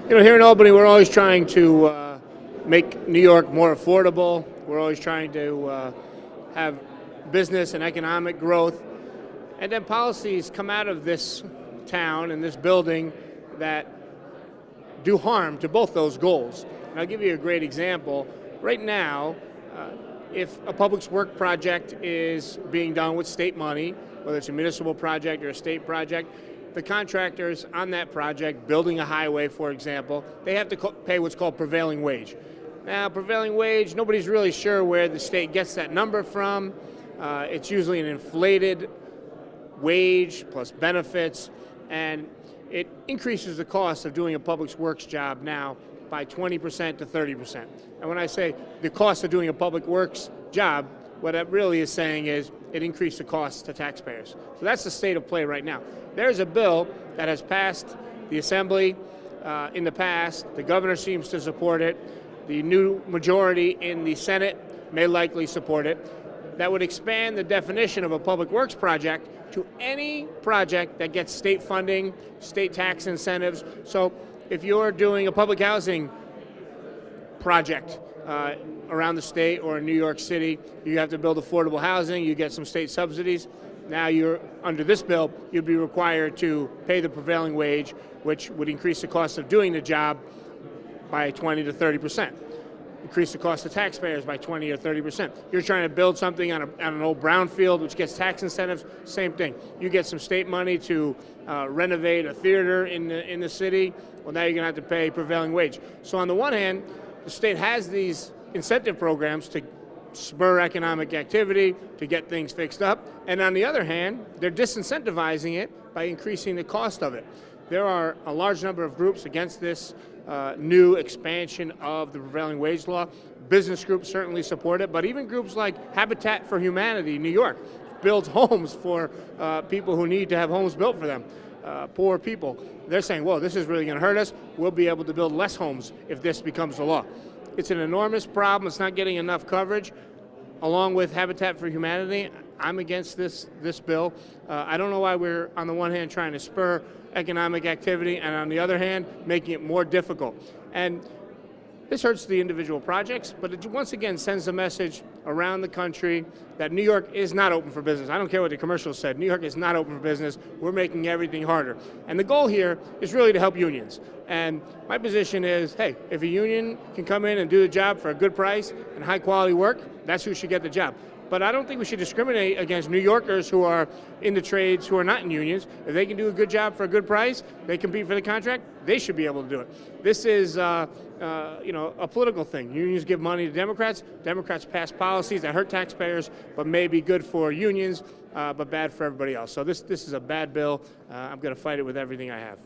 Here in Albany, we're always trying to make New York more affordable. We're always trying to have business and economic growth. And then policies come out of this town and this building that do harm to both those goals. And I'll give you a great example. Right now, if a public works project is being done with state money, whether it's a municipal project or a state project, the contractors on that project, building a highway, for example, they have to pay what's called prevailing wage. Now, prevailing wage, nobody's really sure where the state gets that number from. It's usually an inflated wage plus benefits, and it increases the cost of doing a public works job now by 20% to 30%. And when I say the cost of doing a public works job, what that really is saying is it increased the cost to taxpayers. So that's the state of play right now. There's a bill that has passed the Assembly in the past. The governor seems to support it. The new majority in the Senate may likely support it. That would expand the definition of a public works project to any project that gets state funding, state tax incentives. So if you're doing a public housing project around the state or in New York City, you have to build affordable housing, you get some state subsidies. Now you're, under this bill, you'd be required to pay the prevailing wage, which would increase the cost of doing the job by 20 to 30%. Increase the cost to taxpayers by 20 or 30%. You're trying to build something on an old brownfield, which gets tax incentives, same thing. You get some state money to renovate a theater in the city, well, now you're gonna have to pay prevailing wage. So on the one hand, the state has these incentive programs to spur economic activity, to get things fixed up, and on the other hand, they're disincentivizing it by increasing the cost of it. There are a large number of groups against this new expansion of the prevailing wage law. Business groups certainly support it, but even groups like Habitat for Humanity in New York builds homes for people who need to have homes built for them, poor people. They're saying, whoa, this is really going to hurt us. We'll be able to build less homes if this becomes the law. It's an enormous problem. It's not getting enough coverage. Along with Habitat for Humanity, I'm against this bill. I don't know why we're, on the one hand, trying to spur economic activity, and on the other hand, making it more difficult. And this hurts the individual projects, but it once again sends a message around the country that New York is not open for business. I don't care what the commercials said. New York is not open for business. We're making everything harder. And the goal here is really to help unions. And my position is, hey, if a union can come in and do the job for a good price and high quality work, that's who should get the job. But I don't think we should discriminate against New Yorkers who are in the trades, who are not in unions. If they can do a good job for a good price, they compete for the contract, they should be able to do it. This is a political thing. Unions give money to Democrats. Democrats pass policies that hurt taxpayers, but may be good for unions, but bad for everybody else. So this is a bad bill. I'm going to fight it with everything I have.